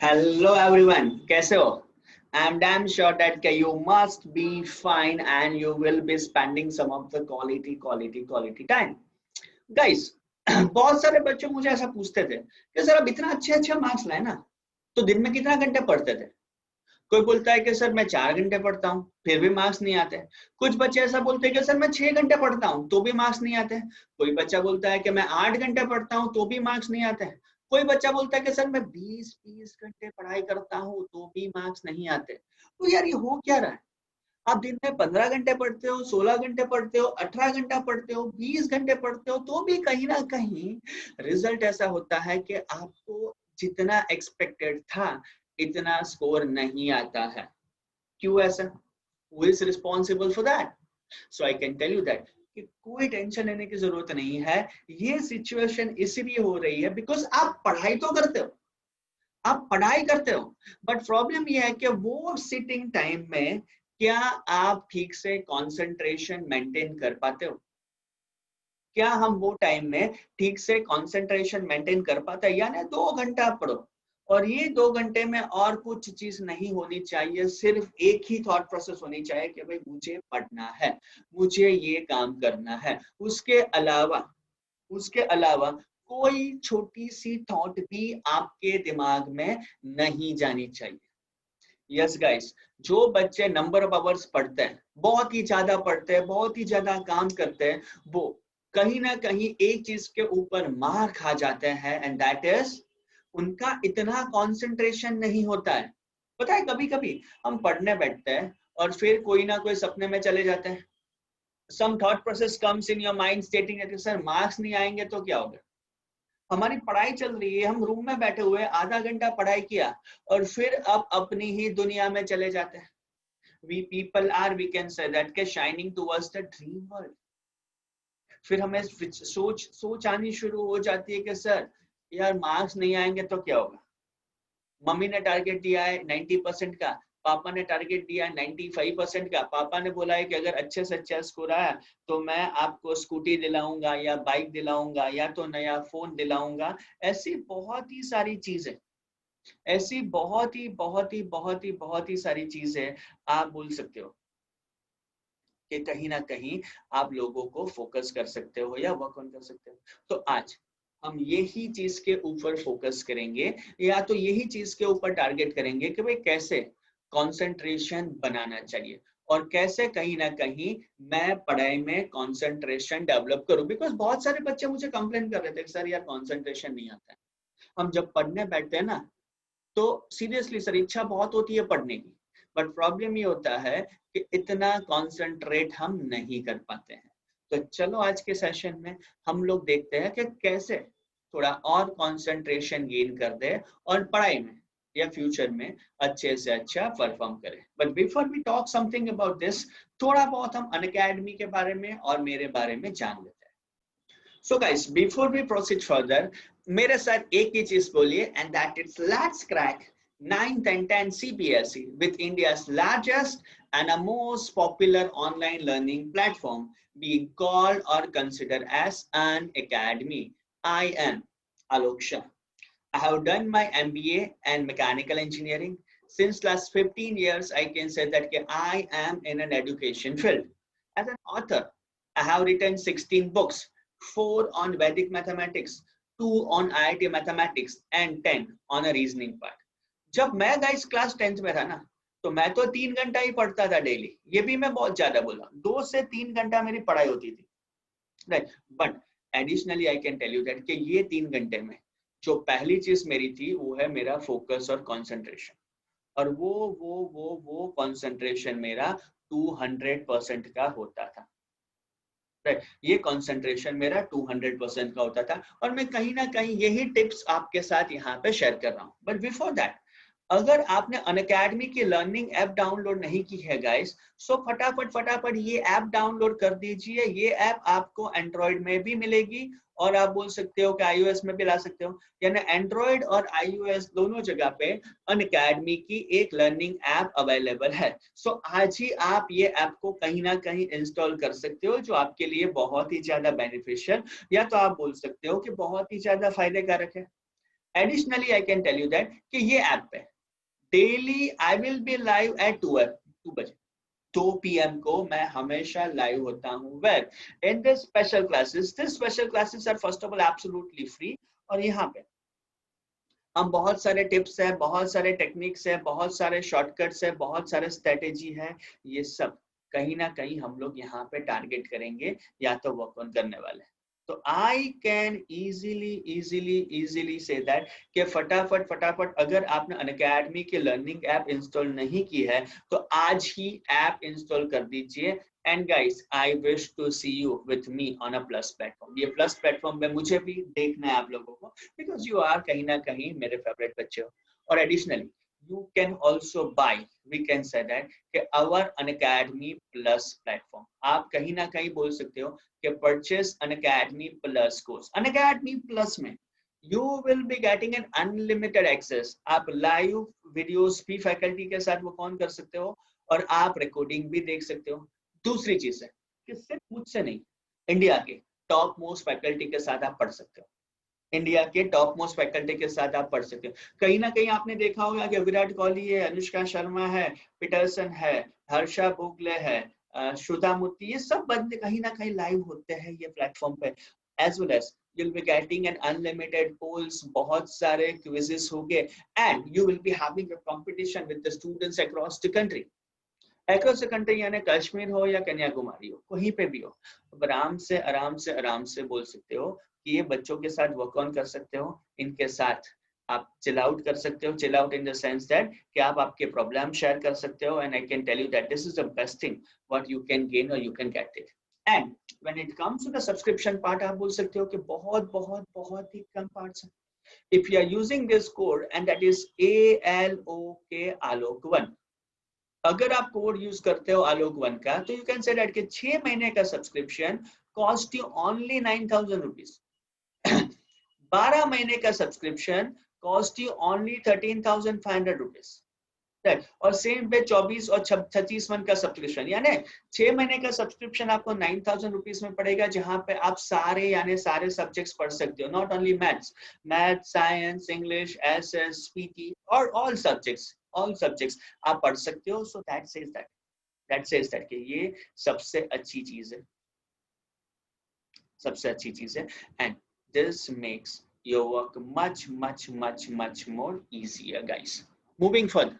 Hello everyone, कैसे हो? I'm damn sure that you must be fine and you will be spending some of the quality time. Guys, बहुत सारे बच्चे मुझे ऐसा पूछते थे कि सर अब इतना अच्छे मार्क्स लाए ना, तो दिन में कितना घंटे पढ़ते थे? कोई बोलता है कि सर मैं 4 घंटे पढ़ता हूँ फिर भी मार्क्स नहीं आते। कुछ बच्चे ऐसा बोलते हैं कि सर मैं 6 घंटे पढ़ता हूँ तो भी मार्क्स नहीं आते। कोई बच्चा बोलता है कि मैं 8 घंटे पढ़ता हूँ तो भी मार्क्स नहीं आते। कोई बच्चा बोलता है कि सर मैं 20-20 घंटे पढ़ाई करता हूँ तो भी मार्क्स नहीं आते। तो यार ये हो क्या रहा है? आप दिन में 15 घंटे पढ़ते हो, 16 घंटे पढ़ते हो, 18 घंटा पढ़ते हो, 20 घंटे पढ़ते हो, तो भी कहीं ना कहीं रिजल्ट ऐसा होता है कि आपको जितना एक्सपेक्टेड था इतना स्कोर नहीं आता है। क्यों ऐसा? Who is responsible for that? So I can tell you that कि कोई टेंशन लेने की जरूरत नहीं है। ये सिचुएशन इसलिए हो रही है बिकॉज आप पढ़ाई तो करते हो, आप पढ़ाई करते हो, बट प्रॉब्लम ये है कि वो सिटिंग टाइम में क्या आप ठीक से कंसंट्रेशन मेंटेन कर पाते हो? क्या हम वो टाइम में ठीक से कंसंट्रेशन मेंटेन कर पाते हैं? यानी 2 घंटा पढ़ो और ये 2 घंटे में और कुछ चीज नहीं होनी चाहिए, सिर्फ एक ही थॉट प्रोसेस होनी चाहिए कि भाई मुझे पढ़ना है, मुझे ये काम करना है। उसके अलावा कोई छोटी सी थॉट भी आपके दिमाग में नहीं जानी चाहिए। यस गाइस, जो बच्चे नंबर ऑफ आवर्स पढ़ते हैं, बहुत ही ज्यादा पढ़ते हैं, बहुत ही ज्यादा काम करते हैं, वो कहीं ना कहीं एक चीज के ऊपर मार खा जाते हैं एंड दैट इज उनका इतना कंसंट्रेशन नहीं होता है। पता है कभी कभी हम पढ़ने बैठते हैं और फिर कोई ना कोई सपने में चले जाते हैं। Some thought process comes in your mind stating that sir marks नहीं आएंगे तो क्या होगा? हमारी पढ़ाई चल रही है, हम रूम में बैठे हुए आधा घंटा पढ़ाई किया और फिर अब अपनी ही दुनिया में चले जाते हैं। We people are, we can say that के shining towards the dream world. फिर हमें सोच आनी शुरू हो जाती है कि सर यार मार्क्स नहीं आएंगे तो क्या होगा? मम्मी ने टारगेट दिया है 90% का, पापा ने टारगेट दिया है 95% का। पापा ने बोला है कि अगर अच्छे से अच्छा स्कोर आया तो मैं आपको स्कूटी दिलाऊंगा या बाइक दिलाऊंगा या तो नया फोन दिलाऊंगा। ऐसी बहुत ही सारी चीजें, ऐसी बहुत ही सारी चीजें आप बोल सकते हो कि कहीं ना कहीं आप लोगों को फोकस कर सकते हो या वर्क ऑन कर सकते हो। तो आज हम यही चीज के ऊपर फोकस करेंगे या तो यही चीज के ऊपर टारगेट करेंगे कि भाई कैसे कंसंट्रेशन बनाना चाहिए और कैसे कहीं ना कहीं मैं पढ़ाई में कंसंट्रेशन डेवलप करूं। बिकॉज बहुत सारे बच्चे मुझे कंप्लेन कर रहे थे कि सर यार कंसंट्रेशन नहीं आता है। हम जब पढ़ने बैठते हैं ना तो सीरियसली सर इच्छा बहुत होती है पढ़ने की, बट प्रॉब्लम ये होता है कि इतना कंसंट्रेट हम नहीं कर पाते हैं। तो चलो आज के सेशन में हम लोग देखते हैं कि कैसे थोड़ा और कंसंट्रेशन गेन कर दे और पढ़ाई में या फ्यूचर में अच्छे से अच्छा परफॉर्म करें। But before we talk something about this, थोड़ा बहुत हम अनअकैडमी के बारे में और मेरे बारे में जान लेते हैं। So guys, before we proceed further, मेरे साथ एक ही चीज बोलिए and that is let's crack 9th and 10th CBSE with India's largest and a most popular online learning platform being called or considered as an academy. I am Alok Shah. I have done my MBA and mechanical engineering. Since last 15 years, I can say that I am in an education field. As an author, I have written 16 books, 4 on Vedic mathematics, 2 on IIT mathematics, and 10 on a reasoning part. जब मैं guys class 10th में था ना, तो मैं तो 3 घंटा ही पढ़ता था डेली। ये भी मैं बहुत ज्यादा बोला, 2 से 3 घंटा मेरी पढ़ाई होती थी, right. But additionally I can tell you that कि ये 3 घंटे में जो पहली चीज मेरी थी वो है मेरा फोकस और कंसंट्रेशन। और वो कंसंट्रेशन मेरा 200% का होता था, राइट। ये कंसंट्रेशन मेरा 200% का होता था और मैं कहीं ना कहीं यही टिप्स आपके साथ यहाँ पे शेयर कर रहा हूँ। बट बिफोर दैट, अगर आपने अनअकैडमी की लर्निंग ऐप डाउनलोड नहीं की है गाइस, सो फटाफट ये ऐप डाउनलोड कर दीजिए। ये ऐप आपको एंड्रॉइड में भी मिलेगी और आप बोल सकते हो कि iOS में भी ला सकते हो, यानी एंड्रॉइड और iOS दोनों जगह पे अनअकैडमी की एक लर्निंग ऐप अवेलेबल है। सो आज ही आप ये ऐप को कहीं ना कहीं इंस्टॉल कर सकते हो, जो आपके लिए बहुत ही ज्यादा बेनिफिशियल या तो आप बोल सकते हो कि बहुत ही ज्यादा फायदेकारक है। Additionally I can tell you that कि ये ऐप पे daily I will be live at 2 बजे 2 PM को मैं हमेशा लाइव होता हूँ। Where in this special classes are first of all absolutely free. और यहाँ पे हम बहुत सारे टिप्स है, बहुत सारे टेक्निक्स है, बहुत सारे शॉर्टकट्स है, बहुत सारे स्ट्रेटेजी है, ये सब कहीं ना कहीं हम लोग यहाँ पे टारगेट करेंगे या तो वर्क ऑन करने वाले। तो I can easily say that कि फटाफट अगर आपने अनअकैडमी के लर्निंग ऐप इंस्टॉल नहीं की है तो आज ही ऐप इंस्टॉल कर दीजिए। And guys I wish to see you with me on a plus platform. ये प्लस प्लेटफॉर्म में मुझे भी देखना है आप लोगों को, बिकॉज यू आर कहीं ना कहीं मेरे फेवरेट बच्चे हो। और additionally you can also buy, we can say that कि our Unacademy Plus platform, आप कहीं ना कहीं बोल सकते हो कि purchase Unacademy Plus course। Unacademy Plus में you will be getting an unlimited access। आप लाइव वीडियोस भी फैकल्टी के साथ वो ऑन कर सकते हो और आप रिकॉर्डिंग भी देख सकते हो। दूसरी चीज है कि सिर्फ मुझसे नहीं, इंडिया के टॉप मोस्ट फैकल्टी के साथ आप पढ़ सकते हो। इंडिया के टॉप मोस्ट फैकल्टी के साथ आप पढ़ सकते हो। कहीं ना कहीं आपने देखा होगा कि विराट कोहली है, अनुष्का शर्मा है, पीटरसन है, हर्षा भोगले है, श्रुता मूर्ति, ये सब बंदे कहीं ना कहीं लाइव होते हैं ये प्लेटफॉर्म पे। As well as you'll be getting an unlimited polls, बहुत सारे quizzes होंगे, and you will be having a competition with the students across the country। across the country यानी कश्मीर हो या कन्याकुमारी हो, कहीं पे भी हो, आराम से बोल सकते हो कि ये बच्चों के साथ वर्क ऑन कर सकते हो। इनके साथ आप चिल आउट कर सकते हो। Chill out in the sense that कि आप आपके प्रॉब्लम शेयर कर सकते हो। And I can tell you that this is the best thing what you can gain और you can get it. And when it comes to the subscription part, आप बोल सकते हो कि बहुत ही कम पार्ट्स हैं। If you are using this code and that is ALOK Alok 1, अगर आप कोड यूज करते हो आलोक 1 का, तो यू कैन से दैट कि 6 महीने का subscription cost you only 9,000 rupees. 12 महीने का subscription cost you only 13,500 rupees. और सेम पे 24 और 36 मंथ का सब्सक्रिप्शन यानी 6 महीने का सब्सक्रिप्शन आपको 9,000 रुपीज में पड़ेगा, जहां पे आप सारे सब्जेक्ट्स पढ़ सकते हो। Not only maths, science, English, SS, PT और ऑल सब्जेक्ट्स आप पढ़ सकते हो। सो दैट सेज दैट कि ये सबसे अच्छी चीज है। And this makes your work much more easier guys। Moving further,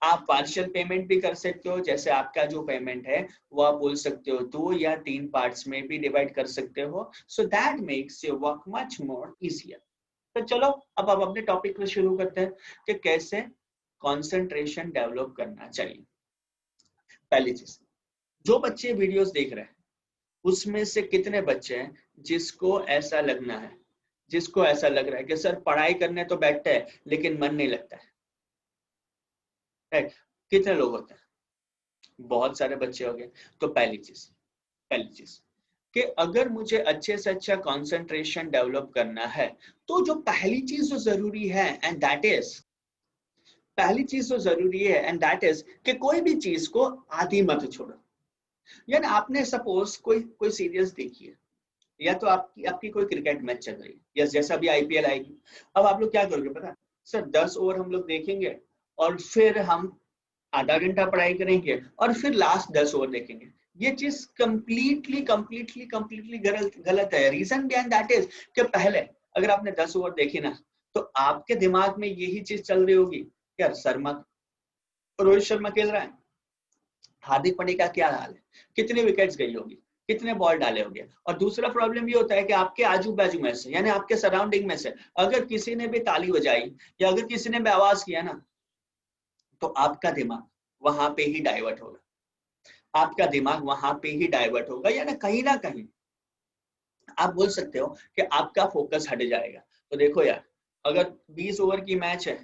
आप पार्शियल पेमेंट भी कर सकते हो। जैसे आपका जो पेमेंट है वो आप बोल सकते हो 2 या 3 पार्ट्स में भी डिवाइड कर सकते हो। So that makes your work much more easier. तो चलो अब आप अपने टॉपिक में शुरू करते हैं कि कैसे कंसंट्रेशन डेवलप करना चाहिए। पहली चीज, जो बच्चे वीडियोस देख रहे हैं उसमें से कितने बच्चे हैं जिसको ऐसा लग रहा है कि सर पढ़ाई करने तो बैठते हैं लेकिन मन नहीं लगता है। राइट? कितने लोग होते हैं? बहुत सारे बच्चे हो गए। तो पहली चीज कि अगर मुझे अच्छे से अच्छा कंसंट्रेशन डेवलप करना है तो जो पहली चीज जो जरूरी है एंड दैट इज कि कोई भी चीज को आधी मत छोड़ो। यानी आपने सपोज कोई सीरीज देखी है, या तो आपकी कोई क्रिकेट मैच चल रही है, या जैसा भी IPL आएगी। अब आप लोग क्या करोगे पता है? सर 10 ओवर हम लोग देखेंगे और फिर हम आधा घंटा पढ़ाई करेंगे और फिर लास्ट 10 ओवर देखेंगे। ये चीज कंप्लीटली गलत है। रीजन बिहाइंड दैट इज कि पहले अगर आपने 10 ओवर देखे ना तो आपके दिमाग में यही चीज चल रही होगी, यार रोहित शर्मा खेल रहा है, हार्दिक पांड्या का क्या हाल है, कितने विकेट्स गई होगी, कितने बॉल डाले होंगे। और दूसरा प्रॉब्लम ये होता है कि आपके आजू बाजू में से यानी आपके सराउंडिंग में से अगर किसी ने भी ताली बजाई या अगर किसी ने भी आवाज किया ना तो आपका दिमाग वहां पे ही डाइवर्ट होगा। यानी कहीं ना कहीं आप बोल सकते हो कि आपका फोकस हट जाएगा। तो देखो यार, अगर 20 ओवर की मैच है,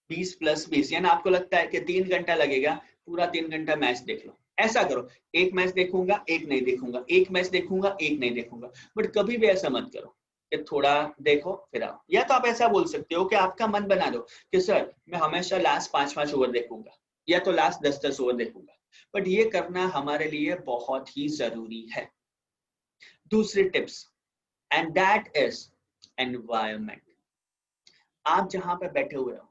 20 + 20 यानी आपको लगता है कि 3 घंटा लगेगा, पूरा 3 घंटा मैच देख लो। ऐसा करो, एक मैच देखूंगा एक नहीं देखूंगा, एक मैच देखूंगा एक नहीं देखूंगा। बट कभी भी ऐसा मत करो कि थोड़ा देखो फिर आओ। या तो आप ऐसा बोल सकते हो कि आपका मन बना दो कि सर मैं हमेशा लास्ट 5 ओवर देखूंगा या तो लास्ट 10 ओवर देखूंगा। बट ये करना हमारे लिए बहुत ही जरूरी है। दूसरी tips and that is environment. आप जहां पे बैठे हुए हो,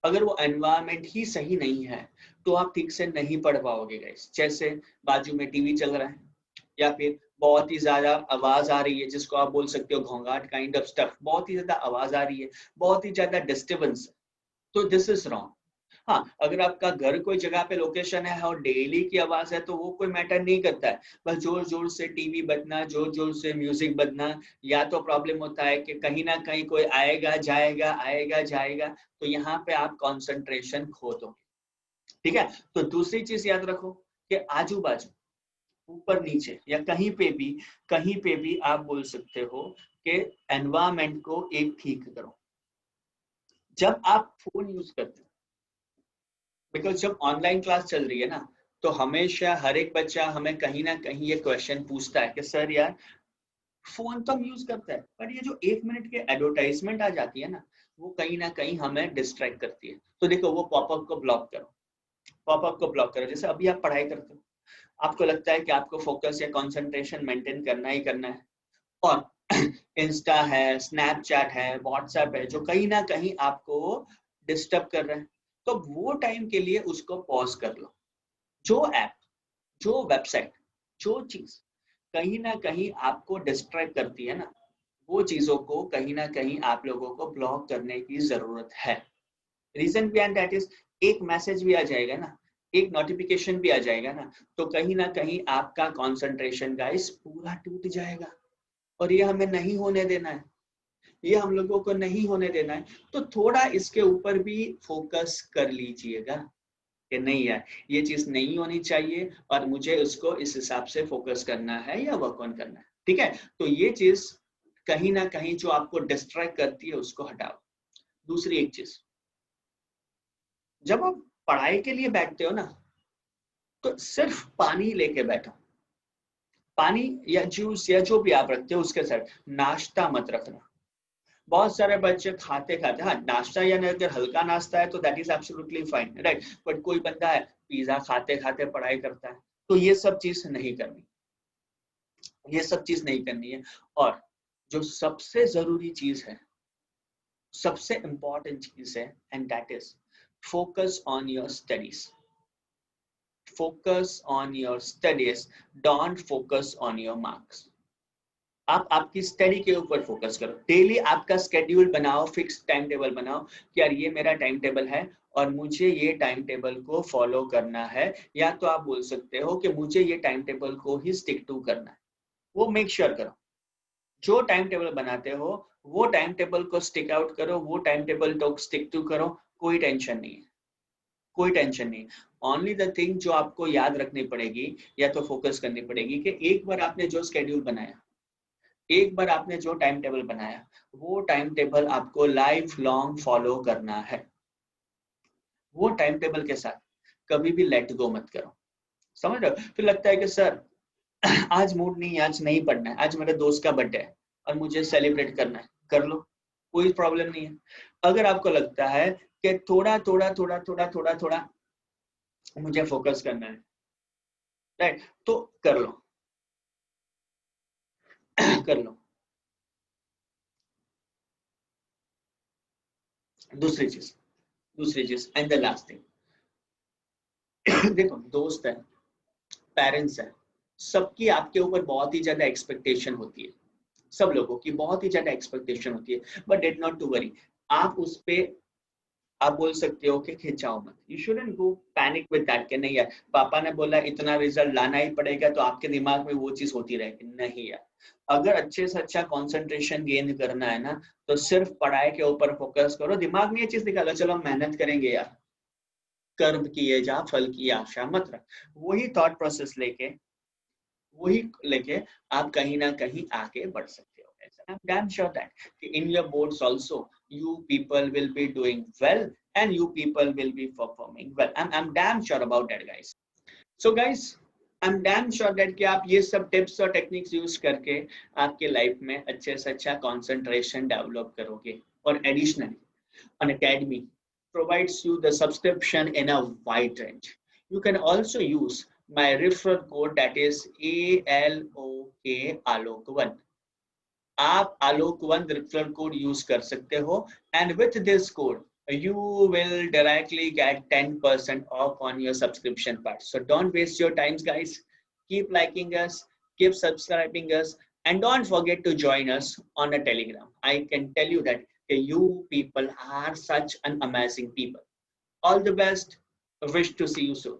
अगर वो एनवायरनमेंट ही सही नहीं है तो आप ठीक से नहीं पढ़ पाओगे गाइस। जैसे बाजू में टीवी चल रहा है, या फिर बहुत ही ज्यादा आवाज आ रही है, जिसको आप बोल सकते हो घोंघाट काइंड ऑफ स्टफ, बहुत ही ज्यादा आवाज आ रही है, बहुत ही ज्यादा डिस्टर्बेंस है, तो दिस इज रॉन्ग। हाँ, अगर आपका घर कोई जगह पे लोकेशन है और डेली की आवाज है तो वो कोई मैटर नहीं करता है। बस जोर जोर से टीवी बजना, जोर जोर से म्यूजिक बजना, या तो प्रॉब्लम होता है कि कहीं ना कहीं कोई आएगा जाएगा आएगा जाएगा, तो यहाँ पे आप कंसंट्रेशन खो दोगे। ठीक है, तो दूसरी चीज याद रखो कि आजू बाजू, ऊपर नीचे या कहीं पे भी आप बोल सकते हो कि एनवायरमेंट को एक ठीक करो। जब आप फोन यूज करते हो, बिकॉज जब ऑनलाइन क्लास चल रही है ना, तो हमेशा हर एक बच्चा हमें कहीं ना कहीं ये क्वेश्चन पूछता है कि सर यार, फोन तो हम यूज करते हैं, पर ये जो 1 मिनट के एडवर्टाइजमेंट आ जाती है ना, वो कहीं ना कहीं हमें डिस्ट्रैक्ट करती है। तो देखो, वो पॉपअप को ब्लॉक करो, पॉपअप को ब्लॉक करो। जैसे अभी आप पढ़ाई करते हो, आपको लगता है कि आपको फोकस या कंसंट्रेशन मेंटेन करना ही करना है, और इंस्टा है, स्नैपचैट है, व्हाट्सएप है, जो कहीं ना कहीं आपको डिस्टर्ब कर रहे हैं, तो वो टाइम के लिए उसको पॉज कर लो। जो ऐप, जो वेबसाइट, जो चीज कहीं ना कहीं आपको डिस्ट्रैक्ट करती है ना, वो चीजों को कहीं ना कहीं आप लोगों को ब्लॉक करने की जरूरत है। रीजन बिहाइंड दैट इज, एक मैसेज भी आ जाएगा ना, एक नोटिफिकेशन भी आ जाएगा ना, तो कहीं ना कहीं आपका कंसंट्रेशन गाइस पूरा टूट जाएगा, और ये हमें नहीं होने देना है, ये हम लोगों को नहीं होने देना है। तो थोड़ा इसके ऊपर भी फोकस कर लीजिएगा कि नहीं यार, ये चीज नहीं होनी चाहिए और मुझे उसको इस हिसाब से फोकस करना है या वर्क ऑन करना है। ठीक है, तो ये चीज कहीं ना कहीं जो आपको डिस्ट्रैक्ट करती है उसको हटाओ। दूसरी एक चीज, जब आप पढ़ाई के लिए बैठते हो ना, तो सिर्फ पानी लेके बैठो। पानी या जूस या जो भी आप रखते हो उसके साथ नाश्ता मत रखना। बहुत सारे बच्चे खाते खाते, हाँ नाश्ता या अगर हल्का नाश्ता है तो that is absolutely fine, right, but कोई बंदा है पिज्जा खाते खाते पढ़ाई करता है, तो ये सब चीज नहीं करनी, ये सब चीज नहीं करनी है। और जो सबसे जरूरी चीज है, सबसे इंपॉर्टेंट चीज है, and that is focus on your studies. Focus on your studies, don't focus on your marks. आप आपकी स्टडी के ऊपर फोकस करो। डेली आपका स्केड्यूल बनाओ, फिक्स टाइम टेबल बनाओ कि यार ये मेरा टाइम टेबल है और मुझे ये टाइम टेबल को फॉलो करना है, या तो आप बोल सकते हो कि मुझे ये टाइम टेबल को ही स्टिक टू करना है। वो मेक श्योर करो, जो टाइम टेबल बनाते हो वो टाइम टेबल को स्टिक आउट करो, वो टाइम टेबल को स्टिक टू करो। कोई टेंशन नहीं है, कोई टेंशन नहीं। ओनली द थिंग जो आपको याद रखनी पड़ेगी या तो फोकस करनी पड़ेगी कि एक बार आपने जो स्केड्यूल बनाया, एक बार आपने जो टाइम टेबल बनाया, वो टाइम टेबल आपको लाइफ लॉन्ग फॉलो करना है। वो टाइम टेबल के साथ कभी भी लेट गो मत करो। समझ रहे हो? फिर लगता है कि सर आज मूड नहीं है, आज नहीं पढ़ना है, आज मेरे दोस्त का बर्थडे है और मुझे सेलिब्रेट करना है, कर लो, कोई प्रॉब्लम नहीं है। अगर आपको लगता है कि थोड़ा थोड़ा थोड़ा थोड़ा थोड़ा थोड़ा मुझे फोकस करना है, राइट, तो कर लो कर लो। दूसरी चीज, दूसरी चीज एंड द लास्ट थिंग देखो, दोस्त है, पेरेंट्स है, सबकी आपके ऊपर बहुत ही ज्यादा एक्सपेक्टेशन होती है, सब लोगों की बहुत ही ज्यादा एक्सपेक्टेशन होती है, but did not to worry. आप उस पे आप बोल सकते हो कि खिंचाओ मत, you shouldn't go panic with that कि नहीं यार पापा ने बोला इतना रिजल्ट लाना ही पड़ेगा तो आपके दिमाग में वो चीज होती रहेगी, नहीं यार। अगर अच्छे से अच्छा कंसंट्रेशन गेन करना है ना, तो सिर्फ पढ़ाई के ऊपर फोकस करो, दिमाग में ये चीज निकालो चलो हम मेहनत करेंगे यार, कर्म किए जा फल की आशा मत रख। वही थॉट प्रोसेस लेके, वही लेके आप कहीं ना कहीं आगे बढ़ सकते हो। I'm damn sure that in your boards also you people will be doing well and you people will be performing well. I'm damn sure about that guys. So guys, I'm damn sure that कि आप ये सब tips और techniques use करके आपके life में अच्छे से अच्छा कंसंट्रेशन डेवलप करोगे। और additionally an academy provides you the subscription in a wide range. You can also use my referral code that is ALOK ALOK1. आप आलोक1 रेफरल कोड यूज कर सकते हो, and with this code you will directly get 10% off on your subscription part. So don't waste your times, guys. Keep liking us, keep subscribing us, and don't forget to join us on a Telegram. I can tell you that you people are such an amazing people. All the best. Wish to see you soon.